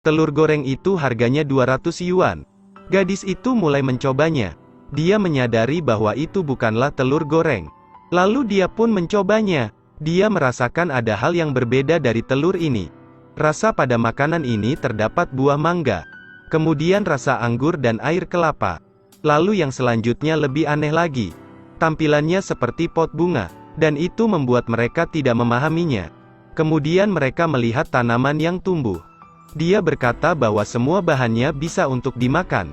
Telur goreng itu harganya 200 yuan. Gadis itu mulai mencobanya. Dia menyadari bahwa itu bukanlah telur goreng. Lalu dia pun mencobanya. Dia merasakan ada hal yang berbeda dari telur ini. Rasa pada makanan ini terdapat buah mangga. Kemudian rasa anggur dan air kelapa. Lalu yang selanjutnya lebih aneh lagi. Tampilannya seperti pot bunga. Dan itu membuat mereka tidak memahaminya. Kemudian mereka melihat tanaman yang tumbuh. Dia berkata bahwa semua bahannya bisa untuk dimakan.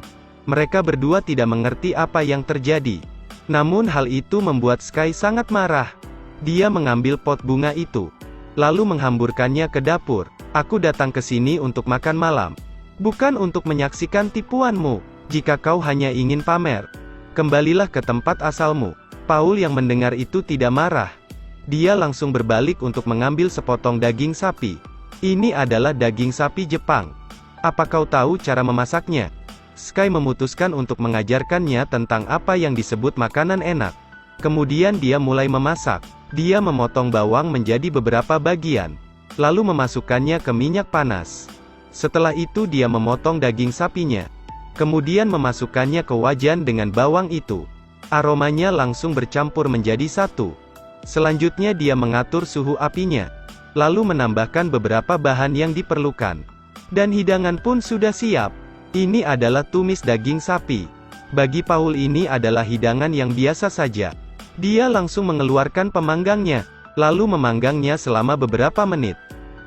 Mereka berdua tidak mengerti apa yang terjadi. Namun hal itu membuat Sky sangat marah. Dia mengambil pot bunga itu. Lalu menghamburkannya ke dapur. Aku datang ke sini untuk makan malam. Bukan untuk menyaksikan tipuanmu. Jika kau hanya ingin pamer, kembalilah ke tempat asalmu. Paul yang mendengar itu tidak marah. Dia langsung berbalik untuk mengambil sepotong daging sapi. Ini adalah daging sapi Jepang. Apa kau tahu cara memasaknya? Sky memutuskan untuk mengajarkannya tentang apa yang disebut makanan enak. Kemudian dia mulai memasak. Dia memotong bawang menjadi beberapa bagian. Lalu memasukkannya ke minyak panas. Setelah itu dia memotong daging sapinya. Kemudian memasukkannya ke wajan dengan bawang itu. Aromanya langsung bercampur menjadi satu. Selanjutnya dia mengatur suhu apinya. Lalu menambahkan beberapa bahan yang diperlukan. Dan hidangan pun sudah siap. Ini adalah tumis daging sapi. Bagi Paul ini adalah hidangan yang biasa saja. Dia langsung mengeluarkan pemanggangnya, lalu memanggangnya selama beberapa menit.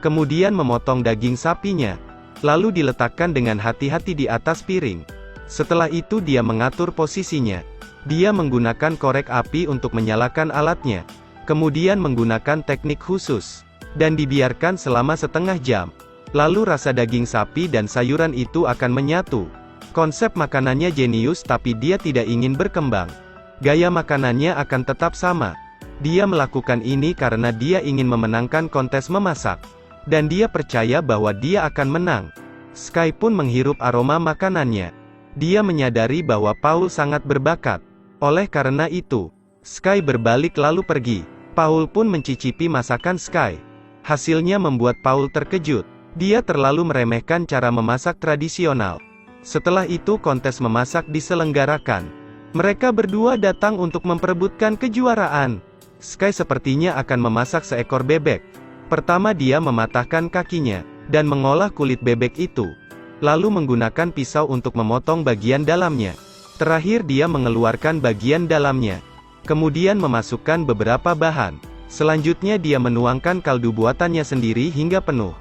Kemudian memotong daging sapinya, lalu diletakkan dengan hati-hati di atas piring. Setelah itu dia mengatur posisinya. Dia menggunakan korek api untuk menyalakan alatnya. Kemudian menggunakan teknik khusus. Dan dibiarkan selama setengah jam. Lalu rasa daging sapi dan sayuran itu akan menyatu. Konsep makanannya jenius tapi dia tidak ingin berkembang. Gaya makanannya akan tetap sama. Dia melakukan ini karena dia ingin memenangkan kontes memasak. Dan dia percaya bahwa dia akan menang. Sky pun menghirup aroma makanannya. Dia menyadari bahwa Paul sangat berbakat. Oleh karena itu, Sky berbalik lalu pergi. Paul pun mencicipi masakan Sky. Hasilnya membuat Paul terkejut. Dia terlalu meremehkan cara memasak tradisional. Setelah itu kontes memasak diselenggarakan. Mereka berdua datang untuk memperebutkan kejuaraan. Sky sepertinya akan memasak seekor bebek. Pertama dia mematahkan kakinya, dan mengolah kulit bebek itu. Lalu menggunakan pisau untuk memotong bagian dalamnya. Terakhir dia mengeluarkan bagian dalamnya. Kemudian memasukkan beberapa bahan. Selanjutnya dia menuangkan kaldu buatannya sendiri hingga penuh.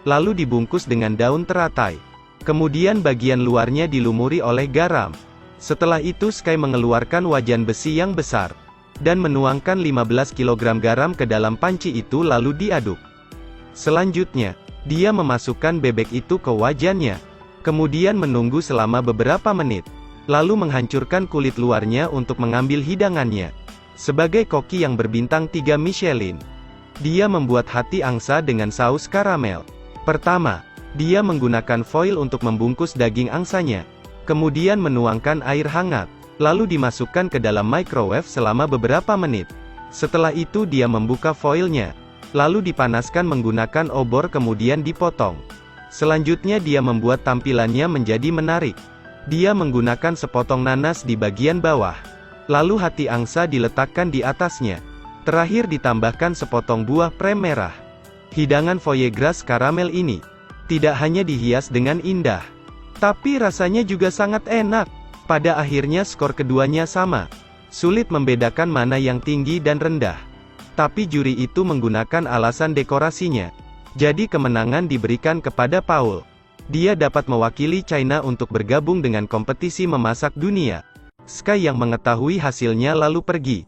Lalu dibungkus dengan daun teratai. Kemudian bagian luarnya dilumuri oleh garam. Setelah itu Sky mengeluarkan wajan besi yang besar. Dan menuangkan 15 kg garam ke dalam panci itu lalu diaduk. Selanjutnya, dia memasukkan bebek itu ke wajannya. Kemudian menunggu selama beberapa menit. Lalu menghancurkan kulit luarnya untuk mengambil hidangannya. Sebagai koki yang berbintang 3 Michelin, dia membuat hati angsa dengan saus karamel. Pertama, dia menggunakan foil untuk membungkus daging angsanya. Kemudian menuangkan air hangat, lalu dimasukkan ke dalam microwave selama beberapa menit. Setelah itu dia membuka foilnya, lalu dipanaskan menggunakan obor kemudian dipotong. Selanjutnya dia membuat tampilannya menjadi menarik. Dia menggunakan sepotong nanas di bagian bawah. Lalu hati angsa diletakkan di atasnya. Terakhir ditambahkan sepotong buah prem merah. Hidangan foie gras karamel ini tidak hanya dihias dengan indah, tapi rasanya juga sangat enak. Pada akhirnya skor keduanya sama. Sulit membedakan mana yang tinggi dan rendah. Tapi juri itu menggunakan alasan dekorasinya. Jadi kemenangan diberikan kepada Paul. Dia dapat mewakili China untuk bergabung dengan kompetisi memasak dunia. Sky yang mengetahui hasilnya lalu pergi.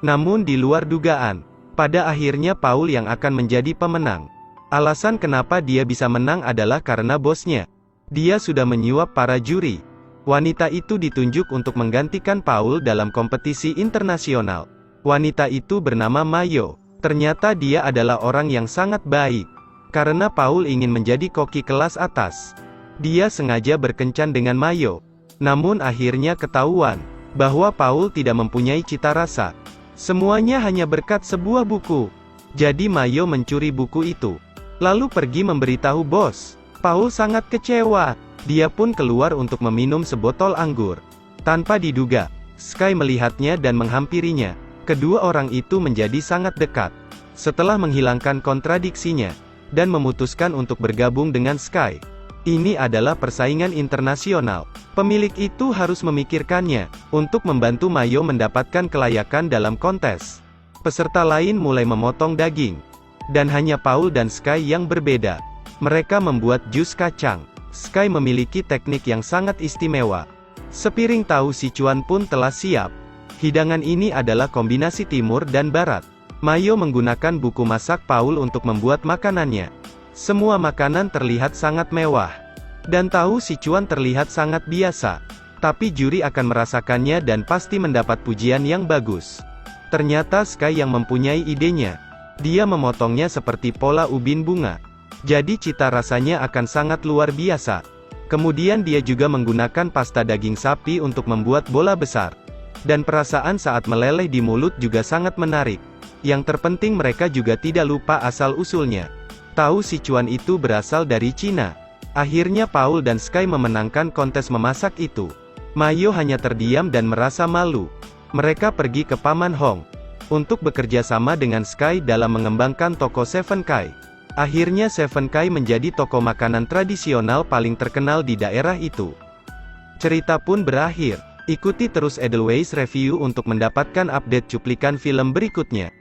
Namun di luar dugaan, pada akhirnya Paul yang akan menjadi pemenang. Alasan kenapa dia bisa menang adalah karena bosnya. Dia sudah menyuap para juri. Wanita itu ditunjuk untuk menggantikan Paul dalam kompetisi internasional. Wanita itu bernama Mayo. Ternyata dia adalah orang yang sangat baik. Karena Paul ingin menjadi koki kelas atas, dia sengaja berkencan dengan Mayo. Namun akhirnya ketahuan bahwa Paul tidak mempunyai cita rasa. Semuanya hanya berkat sebuah buku. Jadi Mayo mencuri buku itu, lalu pergi memberitahu bos. Paul sangat kecewa. Dia pun keluar untuk meminum sebotol anggur. Tanpa diduga, Sky melihatnya dan menghampirinya. Kedua orang itu menjadi sangat dekat. Setelah menghilangkan kontradiksinya, dan memutuskan untuk bergabung dengan Sky. Ini adalah persaingan internasional. Pemilik itu harus memikirkannya, untuk membantu Mayo mendapatkan kelayakan dalam kontes. Peserta lain mulai memotong daging. Dan hanya Paul dan Sky yang berbeda. Mereka membuat jus kacang. Sky memiliki teknik yang sangat istimewa. Sepiring tahu Sichuan pun telah siap. Hidangan ini adalah kombinasi timur dan barat. Mayo menggunakan buku masak Paul untuk membuat makanannya. Semua makanan terlihat sangat mewah. Dan tahu Sichuan terlihat sangat biasa. Tapi juri akan merasakannya dan pasti mendapat pujian yang bagus. Ternyata Sky yang mempunyai idenya. Dia memotongnya seperti pola ubin bunga. Jadi cita rasanya akan sangat luar biasa. Kemudian dia juga menggunakan pasta daging sapi untuk membuat bola besar. Dan perasaan saat meleleh di mulut juga sangat menarik. Yang terpenting mereka juga tidak lupa asal-usulnya. Tahu Sichuan itu berasal dari Cina. Akhirnya Paul dan Sky memenangkan kontes memasak itu. Mayo hanya terdiam dan merasa malu. Mereka pergi ke Paman Hong. Untuk bekerja sama dengan Sky dalam mengembangkan toko Seven Kai. Akhirnya Seven Kai menjadi toko makanan tradisional paling terkenal di daerah itu. Cerita pun berakhir. Ikuti terus Edelweiss Review untuk mendapatkan update cuplikan film berikutnya.